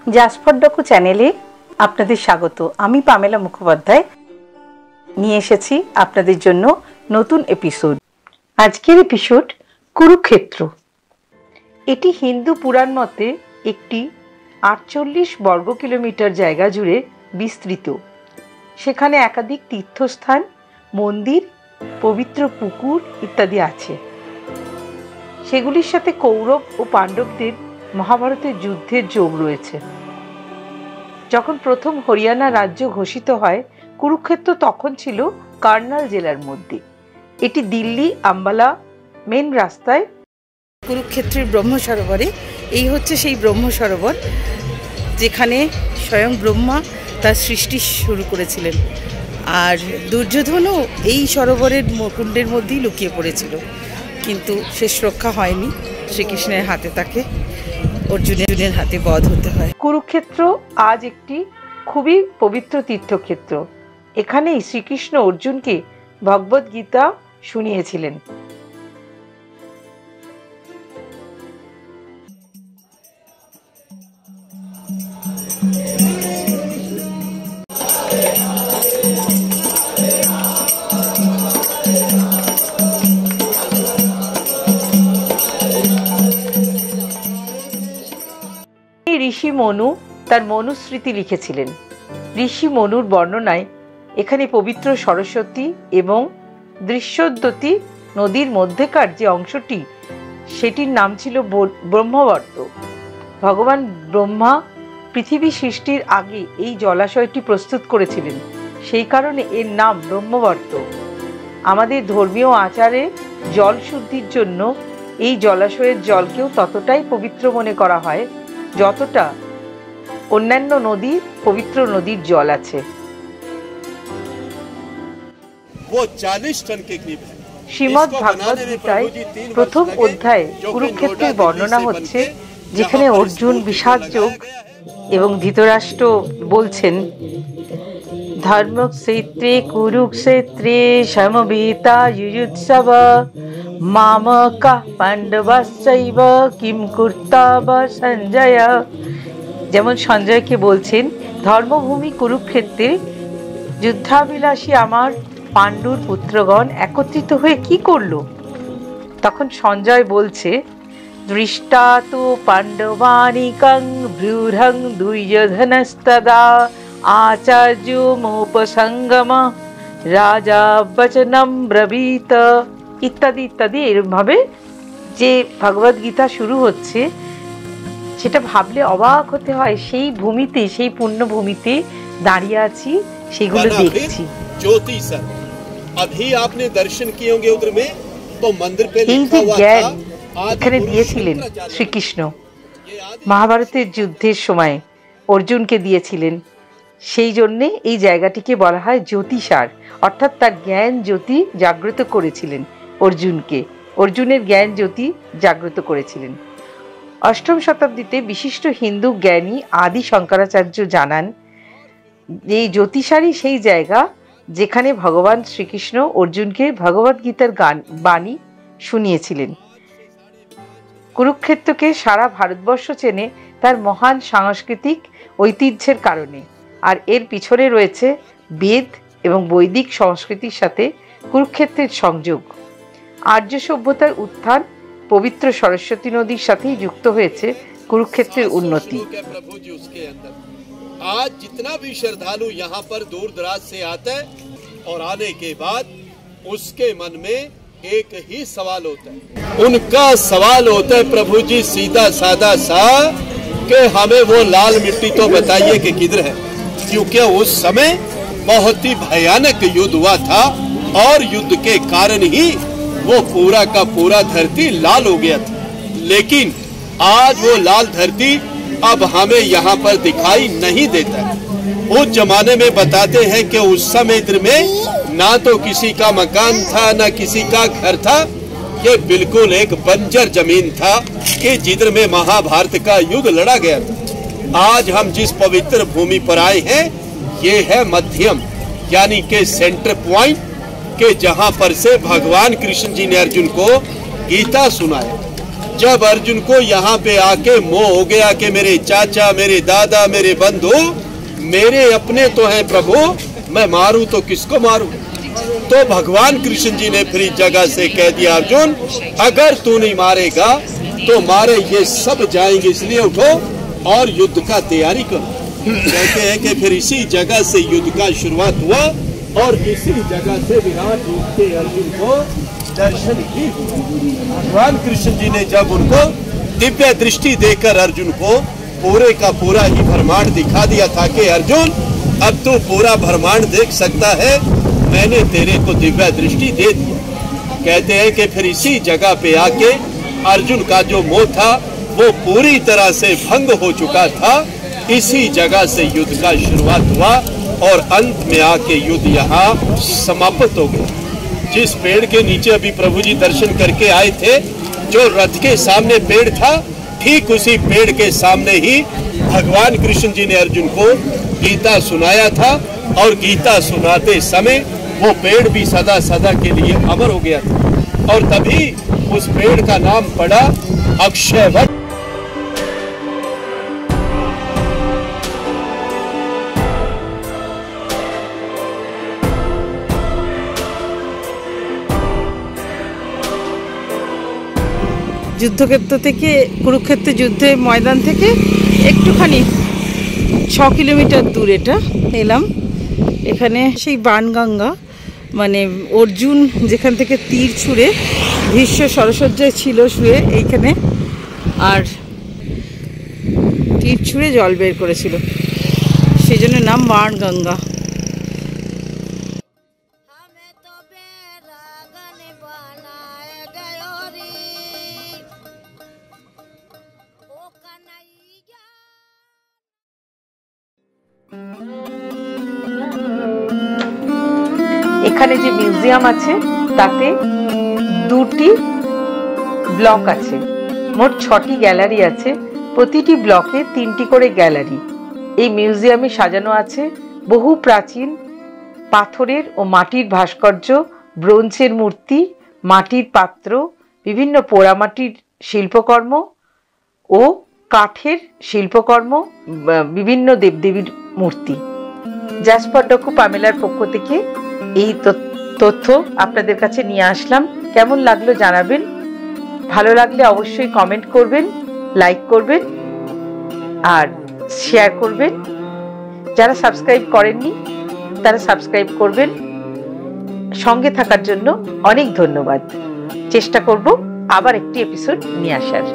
জাসফরডকু চ্যানেলে আপনাদের স্বাগত। আমি পামেলা মুখোপাধ্যায় নিয়ে এসেছি আপনাদের জন্য নতুন এপিসোড। আজকের এপিসোড কুরুক্ষেত্র। এটি হিন্দু পুরাণ মতে একটি 48 বর্গ কিলোমিটার জায়গা জুড়ে বিস্তৃত। সেখানে একাধিক তীর্থস্থান, মন্দির, পবিত্র পুকুর ইত্যাদি আছে। সেগুলির সাথে কৌরব ও পাণ্ডবদের মহাভারতের যুদ্ধের যোগ রয়েছে। যখন প্রথম হরিয়ানা রাজ্য ঘোষিত হয়, কুরুক্ষেত্র তখন ছিল কার্নাল জেলার মধ্যে। এটি দিল্লি আম্বালা মেন রাস্তায় কুরুক্ষেত্রের ব্রহ্ম সরোবরে। এই হচ্ছে সেই ব্রহ্ম সরোবর যেখানে স্বয়ং ব্রহ্মা তার সৃষ্টি শুরু করেছিলেন। আর দুর্যোধনও এই সরোবরের কুণ্ডের মধ্যেই লুকিয়ে পড়েছিল, কিন্তু শেষ রক্ষা হয়নি। শ্রীকৃষ্ণের হাতে তাকে অর্জুনের হাতে বধ হতে হয়। কুরুক্ষেত্র আজ একটি খুবই পবিত্র তীর্থক্ষেত্র। এখানেই শ্রীকৃষ্ণ অর্জুনকে ভগবদ গীতা শুনিয়েছিলেন। ঋষি মনু তার মনুস্মৃতি লিখেছিলেন। ঋষি মনুর বর্ণনায় এখানে পবিত্র সরস্বতী এবং দৃশ্যদ্বতী নদীর মধ্যেকার যে অংশটি, সেটির নাম ছিল ব্রহ্মবর্ত। ভগবান ব্রহ্মা পৃথিবী সৃষ্টির আগে এই জলাশয়টি প্রস্তুত করেছিলেন, সেই কারণে এর নাম ব্রহ্মবর্ত। আমাদের ধর্মীয় আচারে জল শুদ্ধির জন্য এই জলাশয়ের জলকেও ততটাই পবিত্র মনে করা হয় যতটা অন্যান্য নদীর পবিত্র নদীর জল আছে। শ্রীমদ্ ভাগবত গীতায় প্রথম অধ্যায়ে কুরুক্ষেত্রের বর্ণনা হচ্ছে, যেখানে অর্জুন বিষাদ যোগ এবং ধৃতরাষ্ট্র বলছেন, ধর্মক্ষেত্রে কুরুক্ষেত্রে সমবেতা যুযুৎসব মামকা পাণ্ডবাশ্চৈব কিম কর্তব্য সঞ্জয়। যেমন সঞ্জয়কে বলছেন, ধর্মভূমি কুরুক্ষেত্রে যুদ্ধাভিলাষী আমার পাণ্ডুর পুত্রগণ একত্রিত হয়ে কি করলো? তখন সঞ্জয় বলছে, দৃষ্টা তু পাণ্ডবানিকং ব্রূঢ়ং দুর্যোধনস্তদা আচার্যমোপসঙ্গম রাজা বচনম ব্রবীত ইত্যাদি ইত্যাদি। এরকমভাবে যে ভগবদ গীতা শুরু হচ্ছে, সেটা ভাবলে অবাক হতে হয়। সেই ভূমিতে, সেই পুণ্যভূমিতে দাঁড়িয়ে আছি, সেগুলো দেখছি। এই যে জ্ঞান এখানে দিয়েছিলেন শ্রীকৃষ্ণ মহাভারতের যুদ্ধের সময় অর্জুনকে দিয়েছিলেন, সেই জন্যে এই জায়গাটিকে বলা হয় জ্যোতিষার। অর্থাৎ তার জ্ঞান জ্যোতি জাগ্রত করেছিলেন অর্জুনকে, অর্জুনের জ্ঞান জ্যোতি জাগ্রত করেছিলেন। অষ্টম শতাব্দীতে বিশিষ্ট হিন্দু জ্ঞানী আদি শঙ্করাচার্য জানান, এই জ্যোতিষারই সেই জায়গা যেখানে ভগবান শ্রীকৃষ্ণ অর্জুনকে ভগবদ গীতার বাণী শুনিয়েছিলেন। কুরুক্ষেত্রকে সারা ভারতবর্ষ চেনে তার মহান সাংস্কৃতিক ঐতিহ্যের কারণে। আর এর পিছনে রয়েছে বেদ এবং বৈদিক সংস্কৃতির সাথে কুরুক্ষেত্রের সংযোগ। আর্য সভ্যতার উত্থান পবিত্র সরস্বতী নদীর সাথেই যুক্ত হয়েছে কুরুক্ষেত্রের উন্নতি। आज जितना भी श्रद्धालु यहाँ पर दूर दराज से आता है और आने के बाद उसके मन में एक ही सवाल होता है। उनका सवाल होता है, प्रभु जी सीधा साधा सा कि हमें वो लाल मिट्टी तो बताइए कि किधर है, क्योंकि उस समय बहुत ही भयानक युद्ध हुआ था और युद्ध के कारण ही वो पूरा का पूरा धरती लाल हो गया था। लेकिन आज वो लाल धरती अब हमें यहाँ पर दिखाई नहीं देता है। उस जमाने में बताते हैं कि उस समय में ना तो किसी का मकान था, ना किसी का घर था। ये बिल्कुल एक बंजर जमीन था कि जिधर में महाभारत का युद्ध लड़ा गया था। आज हम जिस पवित्र भूमि पर आए हैं, ये है मध्यम, यानी के सेंटर पॉइंट, के जहाँ पर से भगवान कृष्ण जी ने अर्जुन को गीता सुनाया। जब अर्जुन को यहाँ पे आके मोह हो गया कि मेरे चाचा, मेरे दादा, मेरे बंधु मेरे अपने तो हैं प्रभु, मैं मारूं तो किसको मारूं? तो भगवान कृष्ण जी ने फिर इस जगह से कह दिया, अर्जुन अगर तू नहीं मारेगा तो मारे ये सब जाएंगे, इसलिए उठो और युद्ध का तैयारी करो। कहते हैं कि फिर इसी जगह से युद्ध का शुरुआत हुआ और इसी जगह से विराट रूप के अर्जुन को दर्शन की। भगवान कृष्ण जी ने जब उनको दिव्य दृष्टि देकर अर्जुन को पूरे का पूरा ही ब्रह्मांड दिखा दिया था कि अर्जुन अब तू पूरा ब्रह्मांड देख सकता है, मैंने तेरे को दिव्य दृष्टि दे दिया। कहते हैं कि फिर इसी जगह पे आके अर्जुन का जो मोह था वो पूरी तरह से भंग हो चुका था। इसी जगह से युद्ध का शुरुआत हुआ और अंत में आके युद्ध यहाँ समाप्त हो गया। जिस पेड़ के नीचे अभी प्रभु जी दर्शन करके आए थे, जो रथ के सामने पेड़ था, ठीक उसी पेड़ के सामने ही भगवान कृष्ण जी ने अर्जुन को गीता सुनाया था और गीता सुनाते समय वो पेड़ भी सदा सदा के लिए अमर हो गया था और तभी उस पेड़ का नाम पड़ा अक्षयवट। যুদ্ধক্ষেত্র থেকে কুরুক্ষেত্র যুদ্ধের ময়দান থেকে একটুখানি 6 কিলোমিটার দূর এটা এলাম। এখানে সেই বাণগঙ্গা মানে অর্জুন যেখান থেকে তীর ছুঁড়ে ভীষ্ম সরসজ্জায় ছিল শুয়ে এইখানে, আর তীর ছুঁড়ে জল বের করেছিল, সেই জন্য নাম বাণগঙ্গা। এখানে যে মিউজিয়াম আছে তাতে 2টি ব্লক আছে, মোট 6টি গ্যালারি আছে, প্রতিটি ব্লকে 3টি করে গ্যালারি। এই মিউজিয়ামে সাজানো আছে বহু প্রাচীন পাথরের ও মাটির ভাস্কর্য, ব্রোঞ্জের মূর্তি, মাটির পাত্র, বিভিন্ন পোড়ামাটির শিল্পকর্ম ও কাঠের শিল্পকর্ম, বিভিন্ন দেবদেবীর মূর্তি। জাসপার ডকু পামেলার পক্ষ থেকে এই তথ্য আপনাদের কাছে নিয়ে আসলাম। কেমন লাগলো জানাবেন, ভালো লাগলে অবশ্যই কমেন্ট করবেন, লাইক করবেন আর শেয়ার করবেন। যারা সাবস্ক্রাইব করেননি তারা সাবস্ক্রাইব করবেন। সঙ্গে থাকার জন্য অনেক ধন্যবাদ। চেষ্টা করব আবার একটি এপিসোড নিয়ে আসার।